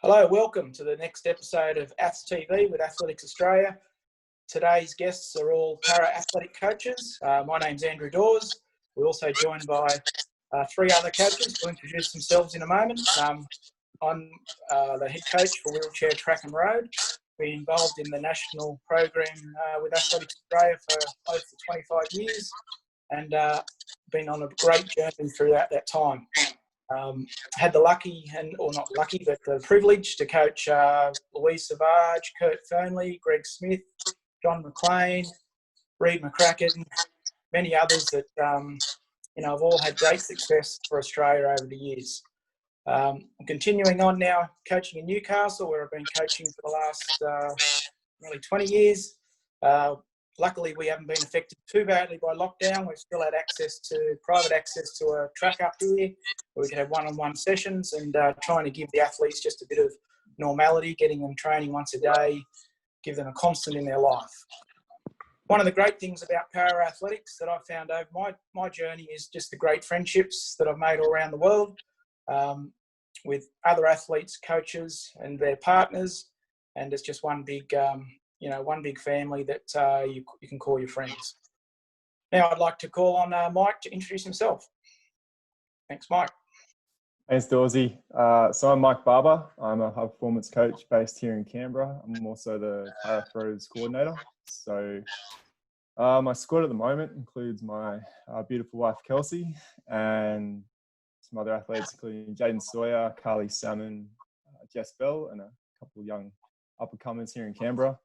Hello, welcome to the next episode of Aths TV with Athletics Australia. Today's guests are all para-athletic coaches. My name's Andrew Dawes. We're also joined by three other coaches who will introduce themselves in a moment. I'm the head coach for wheelchair track and road. Been involved in the national program with Athletics Australia for close to 25 years and been on a great journey throughout that time. Had the the privilege to coach Louise Savage, Kurt Fernley, Greg Smith, John McLean, Reed McCracken, many others that, have all had great success for Australia over the years. I'm continuing on now coaching in Newcastle, where I've been coaching for the last nearly 20 years. Luckily, we haven't been affected too badly by lockdown. We've still had private access to a track up here where we can have one-on-one sessions and trying to give the athletes just a bit of normality, getting them training once a day, give them a constant in their life. One of the great things about para-athletics that I've found over my journey is just the great friendships that I've made all around the world with other athletes, coaches and their partners. And it's just one big family that you can call your friends. Now I'd like to call on Mike to introduce himself. Thanks, Mike. Thanks, Dawesy. So I'm Mike Barber. I'm a high performance coach based here in Canberra. I'm also the para throws coordinator. So my squad at the moment includes my beautiful wife, Kelsey, and some other athletes, including Jaden Sawyer, Carly Salmon, Jess Bell, and a couple of young up-and-comers here in Canberra.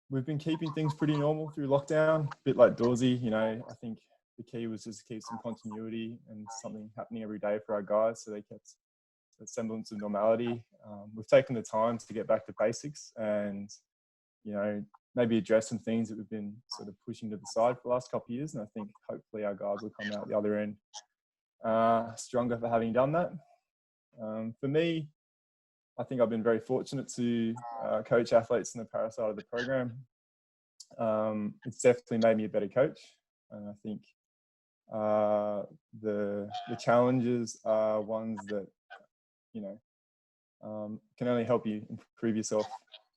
We've been keeping things pretty normal through lockdown, a bit like Dawesy. I think the key was just to keep some continuity and something happening every day for our guys, so they kept a semblance of normality. We've taken the time to get back to basics and, maybe address some things that we've been sort of pushing to the side for the last couple of years. And I think hopefully our guys will come out the other end stronger for having done that. For me, I think I've been very fortunate to coach athletes in the para side of the program. It's definitely made me a better coach. And I think the challenges are ones that, can only help you improve yourself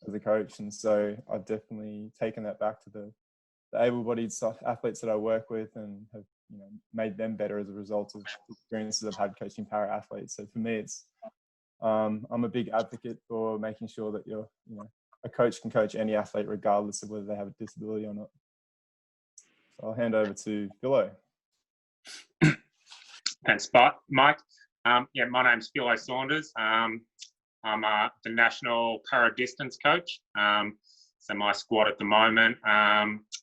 as a coach. And so I've definitely taken that back to the able-bodied athletes that I work with and have, made them better as a result of the experiences I've had coaching para athletes. So for me, it's I'm a big advocate for making sure that a coach can coach any athlete regardless of whether they have a disability or not. So I'll hand over to Philo. Thanks, Mike. My name's Eli Saunders. I'm the national para distance coach. So my squad at the moment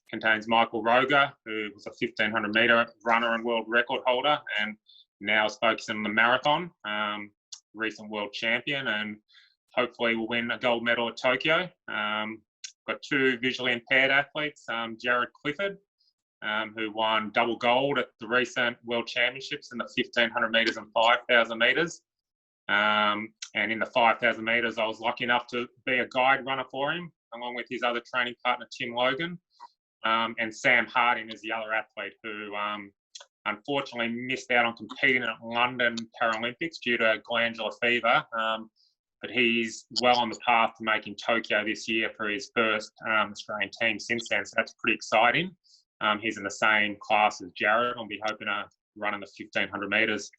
contains Michael Roger, who was a 1500 metre runner and world record holder, and now is focusing on the marathon. Recent world champion, and hopefully will win a gold medal at Tokyo. Got two visually impaired athletes, Jared Clifford, who won double gold at the recent world championships in the 1500 metres and 5000 metres. And in the 5000 metres, I was lucky enough to be a guide runner for him, along with his other training partner, Tim Logan. And Sam Harding is the other athlete who unfortunately missed out on competing at London Paralympics due to glandular fever. But he's well on the path to making Tokyo this year for his first Australian team since then. So that's pretty exciting. He's in the same class as Jared. I'll be hoping to run in the 1500 metres.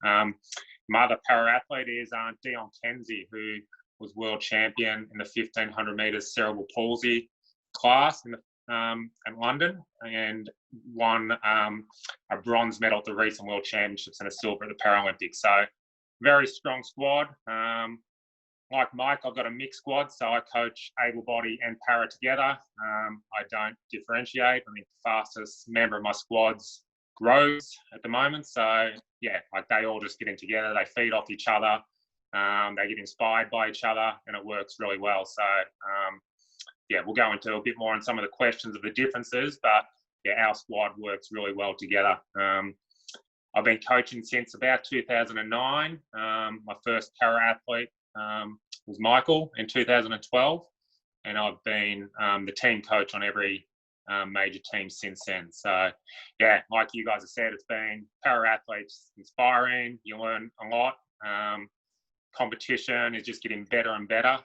My other para-athlete is Dion Kenzie, who was world champion in the 1500 metres cerebral palsy class in London, and won a bronze medal at the recent world championships and a silver at the Paralympics. So very strong squad. Like Mike, I've got a mixed squad, so I coach able-bodied and para together. I don't differentiate. I think the fastest member of my squad's grows at the moment. So they all just get in together. They feed off each other. They get inspired by each other, and it works really well. So we'll go into a bit more on some of the questions of the differences, but our squad works really well together. I've been coaching since about 2009. My first para athlete was Michael in 2012, and I've been the team coach on every major team since then. So like you guys have said, it's been para athletes inspiring. You learn a lot. competition is just getting better and better.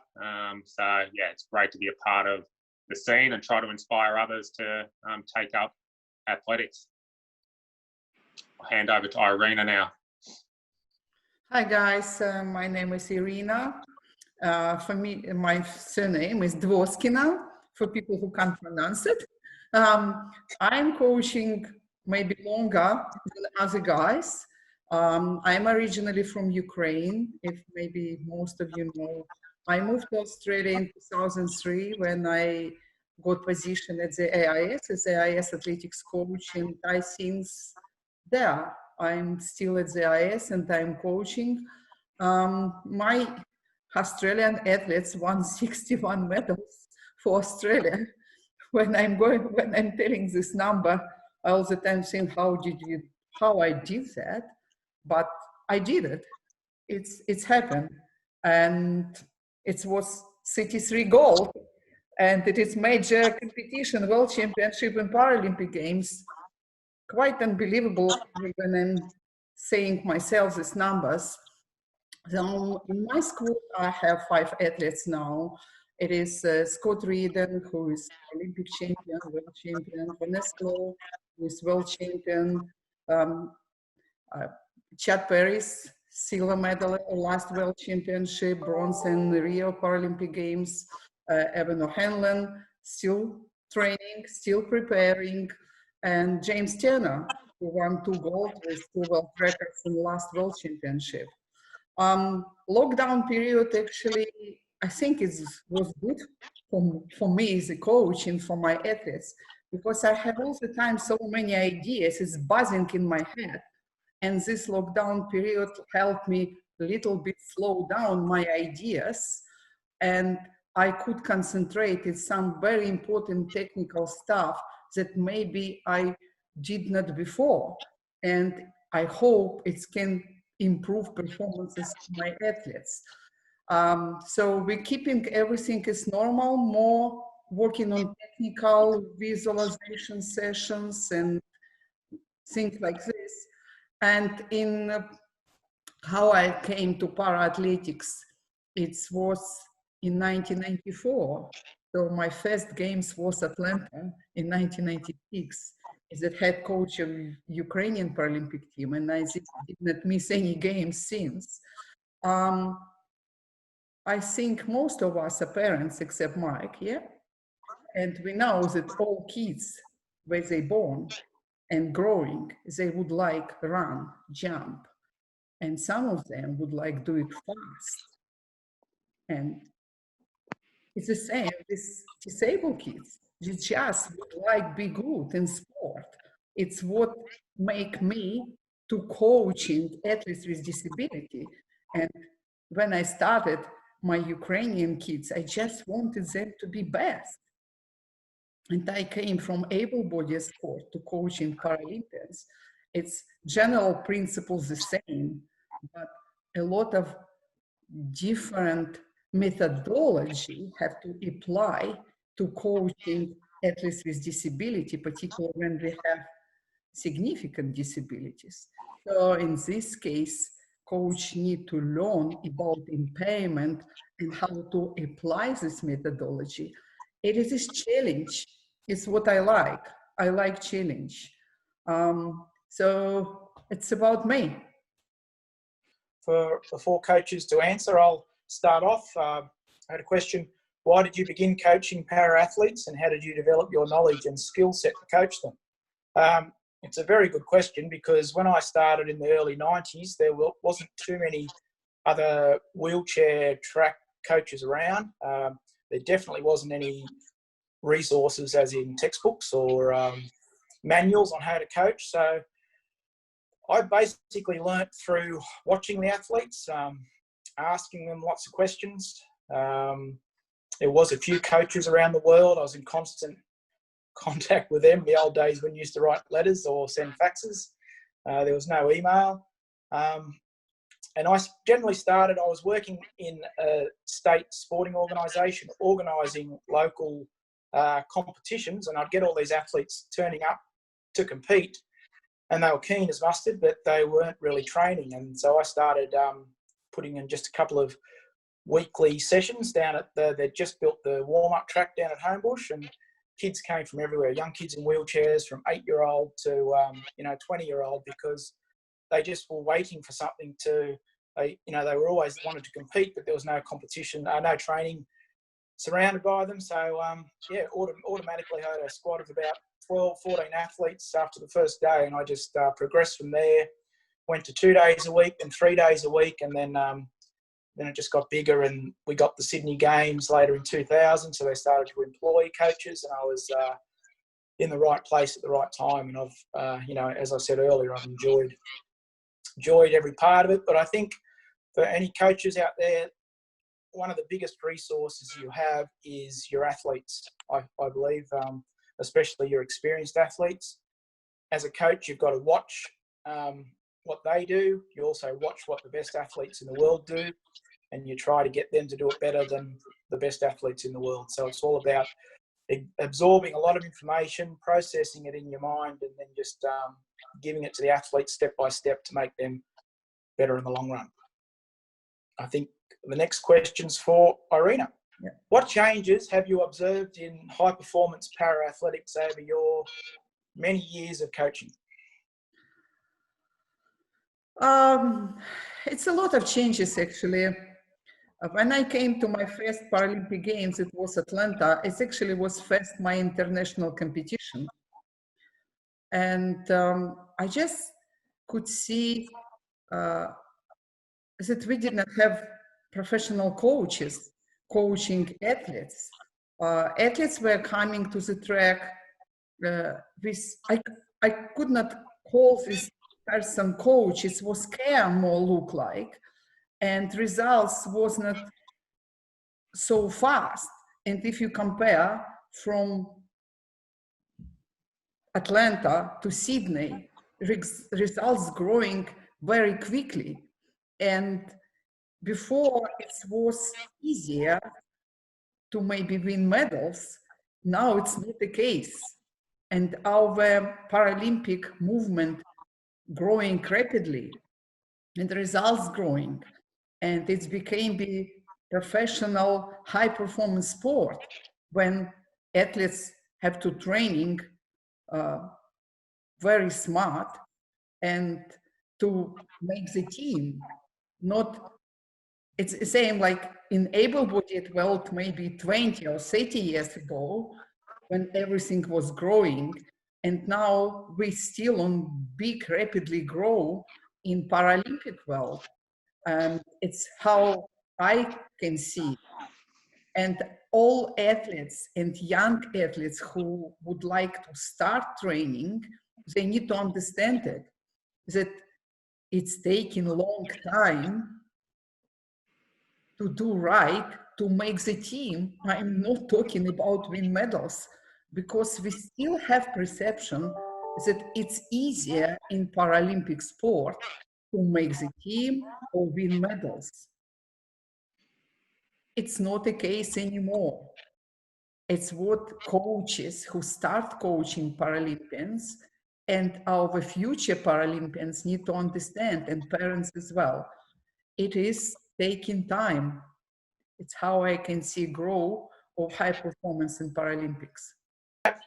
So yeah, it's great to be a part of the scene and try to inspire others to take up athletics. I'll hand over to Iryna now. Hi guys, my name is Iryna. For me, my surname is Dvoskina, for people who can't pronounce it. I'm coaching maybe longer than other guys. I'm originally from Ukraine, if maybe most of you know. I moved to Australia in 2003 when I got position at the AIS as the AIS athletics coach, and I since there. I'm still at the AIS and I'm coaching. My Australian athletes won 61 medals for Australia. When I'm telling this number, I all the time think, how I did that? But I did it. It's happened, and it was 33 gold, and it is major competition, World Championship and Paralympic Games. Quite unbelievable when I'm saying myself these numbers. So in my school, I have 5 athletes now. It is Scott Reeden, who is Olympic champion, world champion, Vanessa Lowe, who is world champion, Chad Paris, silver medal at the last world championship, bronze in the Rio Paralympic Games, Evan O'Hanlon, still training, still preparing, and James Turner, who won 2 gold with 2 world records in the last world championship. Lockdown period actually, I think was good for me as a coach and for my athletes, because I have all the time so many ideas, it's buzzing in my head. And this lockdown period helped me a little bit slow down my ideas, and I could concentrate on some very important technical stuff that maybe I did not before. And I hope it can improve performances of my athletes. So we're keeping everything as normal, more working on technical visualization sessions and things like this. And in how I came to para-athletics, it was in 1994. So my first games was Atlanta in 1996 as the head coach of Ukrainian Paralympic team, and I did not miss any games since. I think most of us are parents except Mike, yeah? And we know that all kids, when they're born and growing, they would like run, jump, and some of them would like do it fast. And it's the same with disabled kids. They just would like be good in sport. It's what make me to coaching athletes with disability. And when I started my Ukrainian kids, I just wanted them to be best. And I came from able-bodied sport to coaching Paralympians. It's general principles the same, but a lot of different methodology have to apply to coaching athletes with disability, particularly when we have significant disabilities. So in this case, coach need to learn about impairment and how to apply this methodology. It is a challenge. It's what I like. I like challenge. So it's about me. For the 4 coaches to answer, I'll start off. I had a question. Why did you begin coaching para-athletes, and how did you develop your knowledge and skill set to coach them? It's a very good question, because when I started in the early 90s, there wasn't too many other wheelchair track coaches around. There definitely wasn't any resources as in textbooks or manuals on how to coach. So I basically learnt through watching the athletes, asking them lots of questions. There was a few coaches around the world. I was in constant contact with them. The old days when you used to write letters or send faxes. There was no email. And I generally started, I was working in a state sporting organisation, organising local competitions, and I'd get all these athletes turning up to compete, and they were keen as mustard, but they weren't really training. And so I started putting in just a couple of weekly sessions down at they just built the warm-up track down at Homebush, and kids came from everywhere, young kids in wheelchairs from 8-year-old to 20-year-old, because they just were waiting for something to, they were always wanted to compete, but there was no competition, no training surrounded by them. So automatically had a squad of about 12, 14 athletes after the first day, and I just progressed from there. Went to 2 days a week, then 3 days a week, and then it just got bigger, and we got the Sydney Games later in 2000, so they started to employ coaches, and I was in the right place at the right time. And I've, as I said earlier, I've enjoyed every part of it. But I think for any coaches out there, one of the biggest resources you have is your athletes. I believe, especially your experienced athletes. As a coach, you've got to watch what they do. You also watch what the best athletes in the world do, and you try to get them to do it better than the best athletes in the world. So it's all about absorbing a lot of information, processing it in your mind, and then just giving it to the athletes step by step to make them better in the long run. I think the next question's for Iryna. Yeah. What changes have you observed in high-performance para-athletics over your many years of coaching? It's a lot of changes, actually. When I came to my first Paralympic Games, it was Atlanta. It actually was first my international competition. And I just could see that we did not have professional coaches coaching athletes. Athletes were coming to the track with, I could not call this person coach. It was care more look like, and results was not so fast. And if you compare from Atlanta to Sydney, results growing very quickly. And before it was easier to maybe win medals, now it's not the case. And our Paralympic movement growing rapidly, and the results growing, and it's became the professional high performance sport when athletes have to training very smart and to make the team. Not, it's the same like in able-bodied world maybe 20 or 30 years ago when everything was growing, and now we still on big rapidly grow in Paralympic world. It's how I can see. And all athletes and young athletes who would like to start training, they need to understand it, that it's taking a long time to do right, to make the team. I'm not talking about win medals, because we still have perception that it's easier in Paralympic sport to make the team or win medals. It's not the case anymore. It's what coaches who start coaching Paralympians and our future Paralympians need to understand, and parents as well. It is taking time. It's how I can see growth of high performance in Paralympics.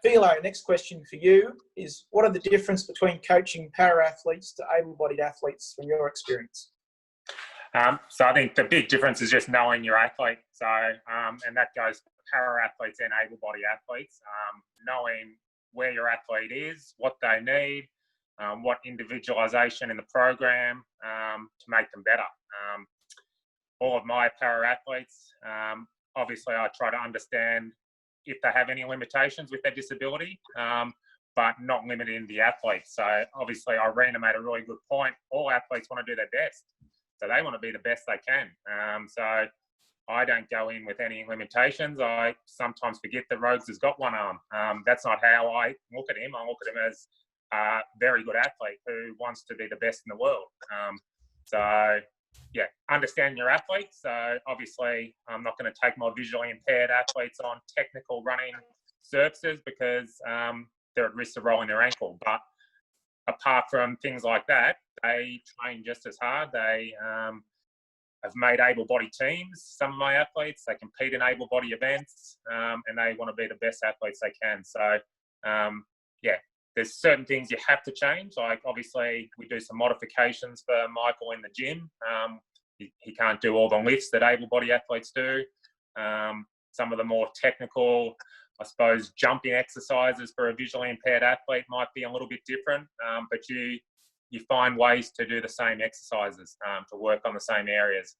Philo, next question for you is, what are the difference between coaching para-athletes to able-bodied athletes from your experience? So I think the big difference is just knowing your athlete. So, and that goes for para-athletes and able-bodied athletes, knowing where your athlete is, what they need, what individualization in the program to make them better. All of my para-athletes, obviously I try to understand if they have any limitations with their disability, but not limiting the athletes. So obviously Iryna made a really good point. All athletes want to do their best. So they want to be the best they can. So I don't go in with any limitations. I sometimes forget that Rogues has got one arm. That's not how I look at him. I look at him as a very good athlete who wants to be the best in the world. So yeah, understand your athletes. So obviously I'm not going to take my visually impaired athletes on technical running surfaces because they're at risk of rolling their ankle. But apart from things like that, they train just as hard. They have made able-bodied teams. Some of my athletes, they compete in able-bodied events, and they want to be the best athletes they can. So, yeah, there's certain things you have to change. Like, obviously, we do some modifications for Michael in the gym. He can't do all the lifts that able-bodied athletes do. Some of the more technical, I suppose, jumping exercises for a visually impaired athlete might be a little bit different, but you find ways to do the same exercises, to work on the same areas.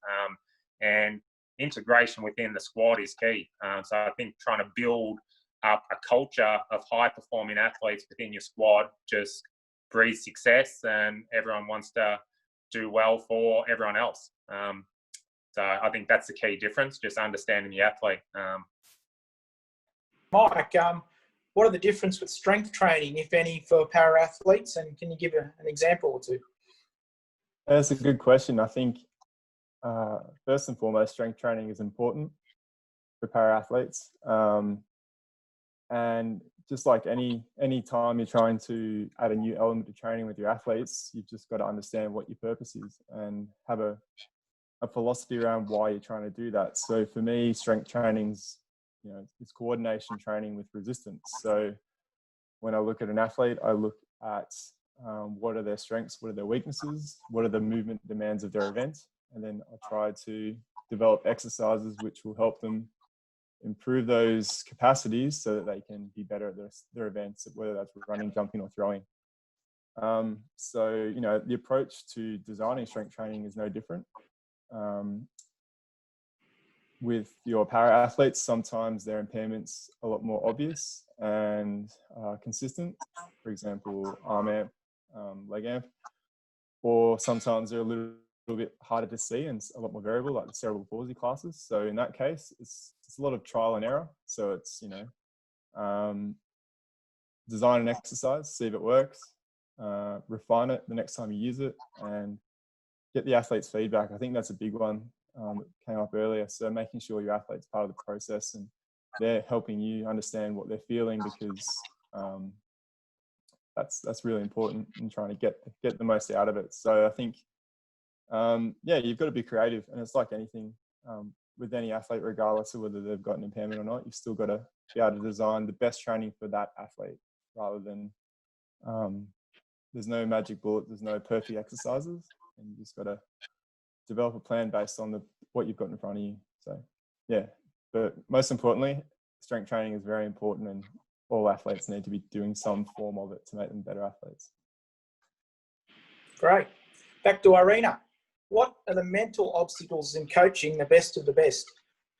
And integration within the squad is key. So I think trying to build up a culture of high-performing athletes within your squad just breeds success, and everyone wants to do well for everyone else. So I think that's the key difference, just understanding the athlete. Mike, what are the difference with strength training, if any, for para-athletes? And can you give an example or two? That's a good question. I think, first and foremost, strength training is important for para-athletes. And just like any time you're trying to add a new element to training with your athletes, you've just got to understand what your purpose is and have a philosophy around why you're trying to do that. So for me, strength training's, it's coordination training with resistance. So when I look at an athlete, I look at what are their strengths, what are their weaknesses, what are the movement demands of their event, and then I try to develop exercises which will help them improve those capacities so that they can be better at their events, whether that's running, jumping, or throwing. So, the approach to designing strength training is no different. With your para athletes, sometimes their impairments are a lot more obvious and consistent. For example, arm amp, leg amp, or sometimes they're a little bit harder to see and a lot more variable, like the cerebral palsy classes. So in that case, it's a lot of trial and error. So it's design an exercise, see if it works, refine it the next time you use it, and get the athlete's feedback. I think that's a big one that came up earlier. So making sure your athlete's part of the process and they're helping you understand what they're feeling, because that's really important in trying to get the most out of it. So I think, you've got to be creative, and it's like anything with any athlete, regardless of whether they've got an impairment or not. You've still got to be able to design the best training for that athlete, rather than there's no magic bullet, there's no perfect exercises, and you just got to develop a plan based on what you've got in front of you. So but most importantly, strength training is very important, and all athletes need to be doing some form of it to make them better athletes. Great. Back to Iryna. What are the mental obstacles in coaching the best of the best?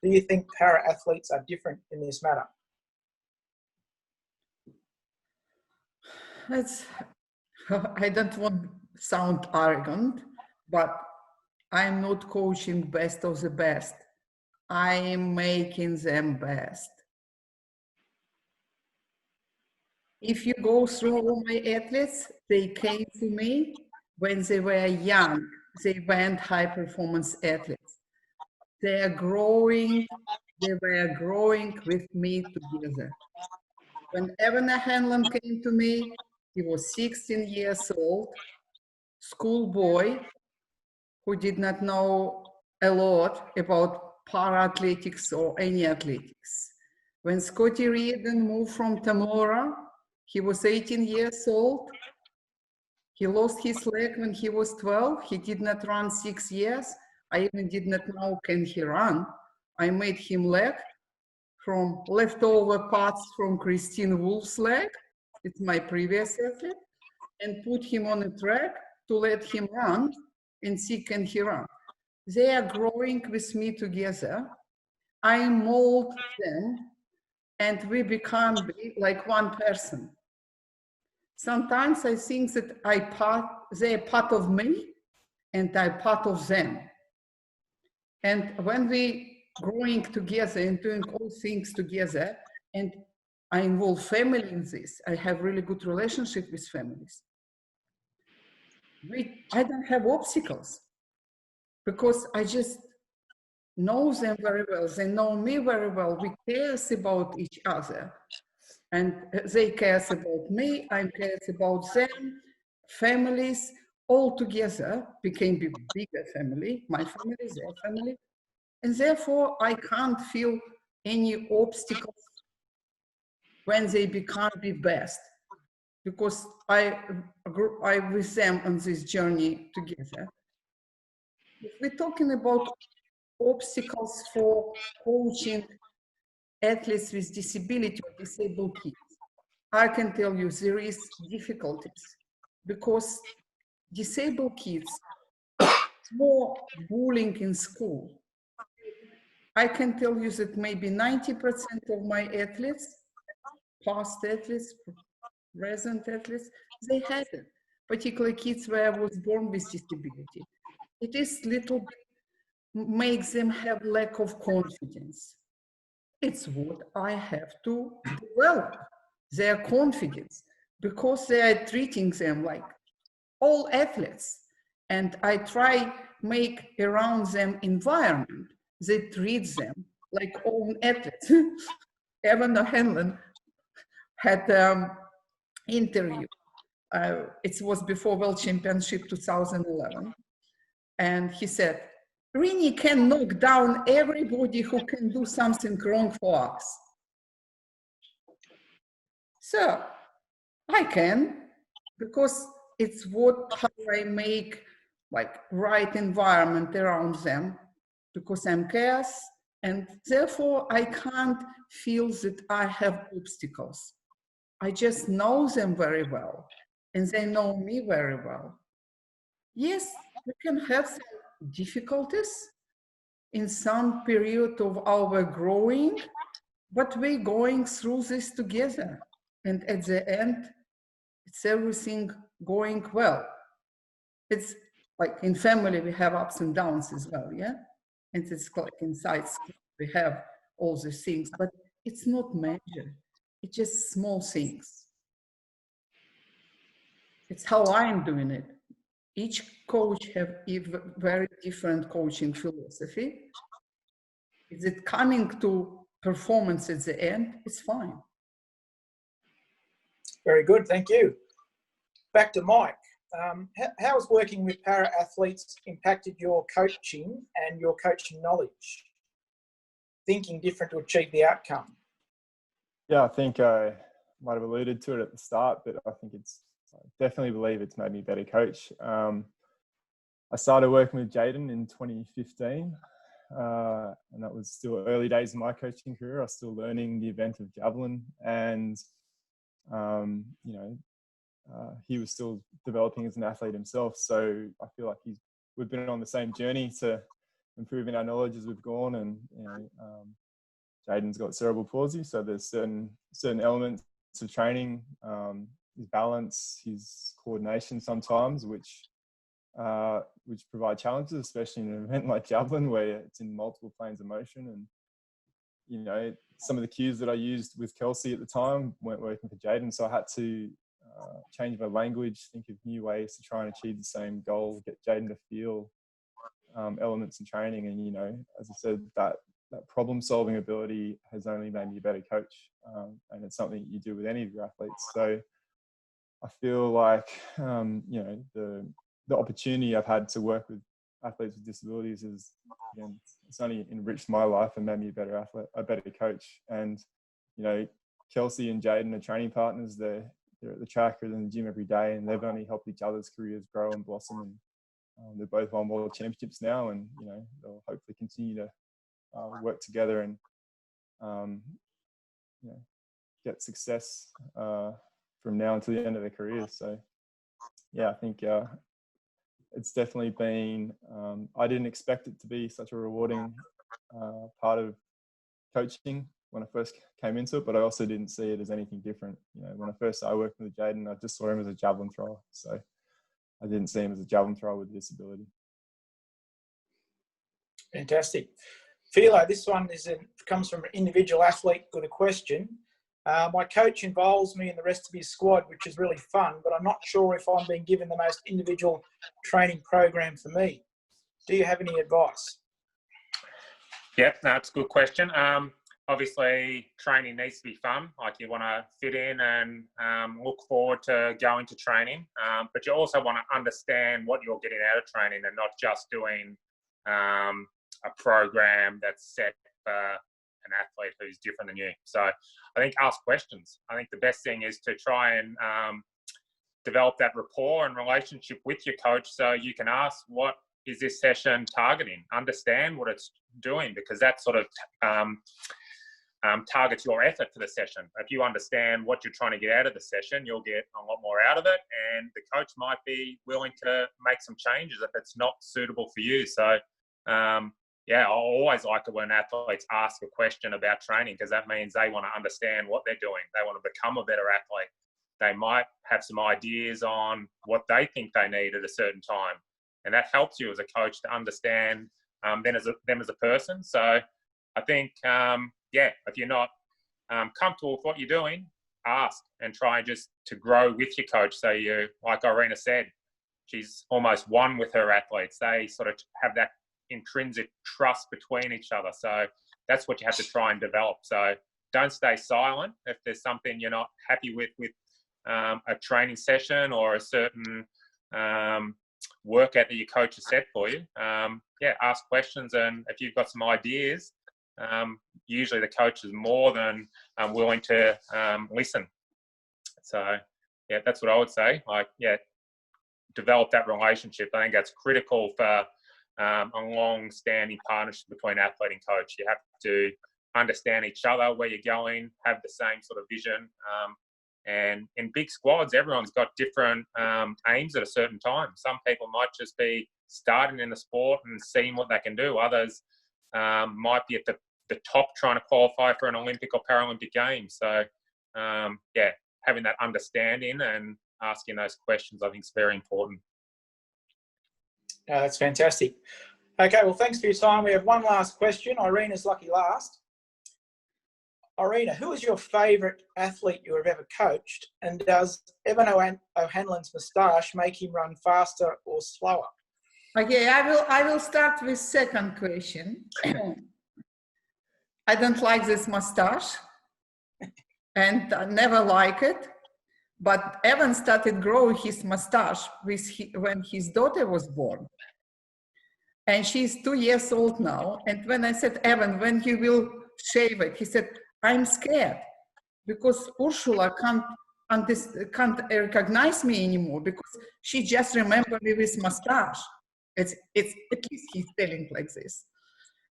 Do you think para-athletes are different in this matter? I don't want to sound arrogant, but I'm not coaching best of the best. I am making them best. If you go through all my athletes, they came to me when they were young. They weren't high-performance athletes. They were growing with me together. When Iryna Hanlon came to me, he was 16 years old, schoolboy who did not know a lot about para-athletics or any athletics. When Scotty Reardon moved from Tamora, he was 18 years old. He lost his leg when he was 12. He did not run 6 years. I even did not know can he run. I made him leg from leftover parts from Christine Wolf's leg. It's my previous athlete, and put him on a track to let him run and see can he run. They are growing with me together. I mold them, and we become like one person. Sometimes I think that they're part of me and I'm part of them. And when we growing together and doing all things together, and I involve family in this, I have really good relationship with families. I don't have obstacles because I just know them very well. They know me very well. We care about each other. And they care about me, I care about them, families. all together became a bigger family, my family, their family, and therefore I can't feel any obstacles when they become the best, because I with them on this journey together. If we're talking about obstacles for coaching athletes with disability or disabled kids, I can tell you there is difficulties, because disabled kids more bullying in school. I can tell you that maybe 90% of my athletes, past athletes, present athletes, they had it, particularly kids where I was born with disability. It is little bit makes them have lack of confidence. It's what I have to develop, their confidence, because they are treating them like all athletes. And I try make around them environment that treats them like all athletes. Evan O'Hanlon had interview. It was before World Championship 2011. And he said, Rini can knock down everybody who can do something wrong for us. So I can, because it's how I make like right environment around them, because I'm chaos, and therefore I can't feel that I have obstacles. I just know them very well, and they know me very well. Yes, we can have some difficulties in some period of our growing, but we're going through this together. And at the end, it's everything going well. It's like in family, we have ups and downs as well, yeah? And it's like inside we have all these things, but it's not major. It's just small things. It's how I'm doing it. Each coach have a very different coaching philosophy. Is it coming to performance at the end? It's fine. Very good, thank you. Back to Mike. How has working with para-athletes impacted your coaching and your coaching knowledge? Thinking different to achieve the outcome. Yeah, I think I might have alluded to it at the start, but I think I definitely believe it's made me a better coach. I started working with Jaden in 2015, and that was still early days in my coaching career. I was still learning the event of javelin, and he was still developing as an athlete himself. So I feel like we've been on the same journey to improving our knowledge as we've gone. And Jaden's got cerebral palsy, so there's certain elements of training, his balance, his coordination sometimes, which provide challenges, especially in an event like javelin where it's in multiple planes of motion. And some of the cues that I used with Kelsey at the time weren't working for Jaden, so I had to change my language, think of new ways to try and achieve the same goal, get Jaden to feel elements in training. And as I said, that problem-solving ability has only made me a better coach, and it's something you do with any of your athletes. So I feel like the opportunity I've had to work with athletes with disabilities is, again, it's only enriched my life and made me a better athlete, a better coach. And Kelsey and Jaden are training partners. They're at the track or in the gym every day, and they've only helped each other's careers grow and blossom. And they're both won world championships now, and they'll hopefully continue to work together and get success from now until the end of their careers. So yeah, I think it's definitely been, I didn't expect it to be such a rewarding part of coaching when I first came into it, but I also didn't see it as anything different. When I first started working with Jaden, I just saw him as a javelin thrower. So I didn't see him as a javelin thrower with a disability. Fantastic. Philo, this one comes from an individual athlete with a question. My coach involves me in the rest of his squad, which is really fun, but I'm not sure if I'm being given the most individual training program for me. Do you have any advice? Yeah, that's a good question. obviously training needs to be fun. Like you want to fit in and look forward to going to training. But you also want to understand what you're getting out of training and not just doing a program that's set for an athlete who's different than you. So I think ask questions. I think the best thing is to try and develop that rapport and relationship with your coach so you can ask, what is this session targeting? Understand what it's doing, because that sort of targets your effort for the session. If you understand what you're trying to get out of the session, you'll get a lot more out of it, and the coach might be willing to make some changes if it's not suitable for you. So yeah, I always like it when athletes ask a question about training, because that means they want to understand what they're doing. They want to become a better athlete. They might have some ideas on what they think they need at a certain time. And that helps you as a coach to understand them as a person. So I think, yeah, if you're not comfortable with what you're doing, ask and try just to grow with your coach. So you, like Iryna said, she's almost one with her athletes. They sort of have that intrinsic trust between each other. So that's what you have to try and develop. So don't stay silent if there's something you're not happy with a training session or a certain workout that your coach has set for you. Yeah, ask questions, and if you've got some ideas, usually the coach is more than willing to listen. So yeah, that's what I would say. Like, yeah, develop that relationship. I think that's critical for a long-standing partnership between athlete and coach. You have to understand each other, where you're going, have the same sort of vision. And in big squads, everyone's got different aims at a certain time. Some people might just be starting in the sport and seeing what they can do. Others might be at the top trying to qualify for an Olympic or Paralympic game. So, yeah, having that understanding and asking those questions, I think, is very important. That's fantastic. Okay, well, thanks for your time. We have one last question. Iryna's lucky last. Iryna, who is your favourite athlete you have ever coached, and does Evan O'Hanlon's moustache make him run faster or slower? Okay, I will start with second question. I don't like this moustache, and I never like it. But Evan started growing his moustache when his daughter was born. And she's 2 years old now. And when I said, Evan, when you will shave it? He said, I'm scared because Ursula can't recognize me anymore, because she just remembers me with mustache. It's at least he's telling like this,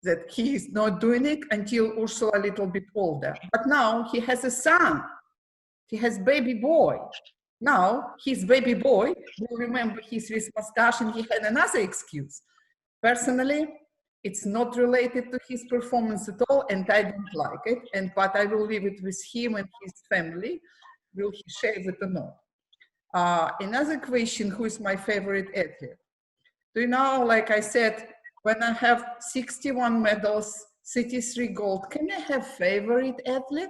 that he is not doing it until Ursula a little bit older. But now he has a son. He has baby boy. Now his baby boy will remember his with mustache, and he had another excuse. Personally, it's not related to his performance at all, and I don't like it. But I will leave it with him and his family. Will he shave it or not? Another question: who is my favorite athlete? Do you know? Like I said, when I have 61 medals, 33 gold, can I have favorite athlete?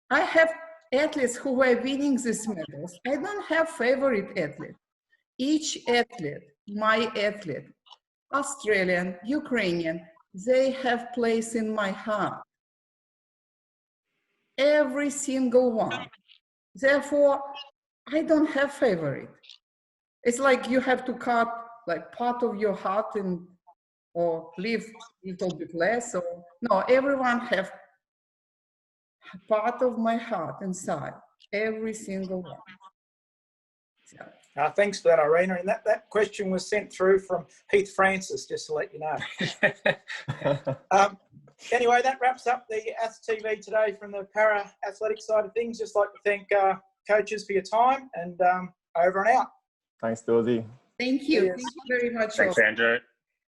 I have athletes who were winning these medals. I don't have favorite athlete. Each athlete, my athlete, Australian, Ukrainian, they have place in my heart. Every single one. Therefore, I don't have favorite. It's like you have to cut like part of your heart or leave a little bit less. Or no, everyone have part of my heart inside. Every single one. So. Thanks for that, Iryna. And that question was sent through from Heath Francis, just to let you know. Anyway, that wraps up the Aths TV today from the para-athletic side of things. Just like to thank coaches for your time, and over and out. Thanks, Dawesy. Thank you. Thank you very much. Thanks, Andrew.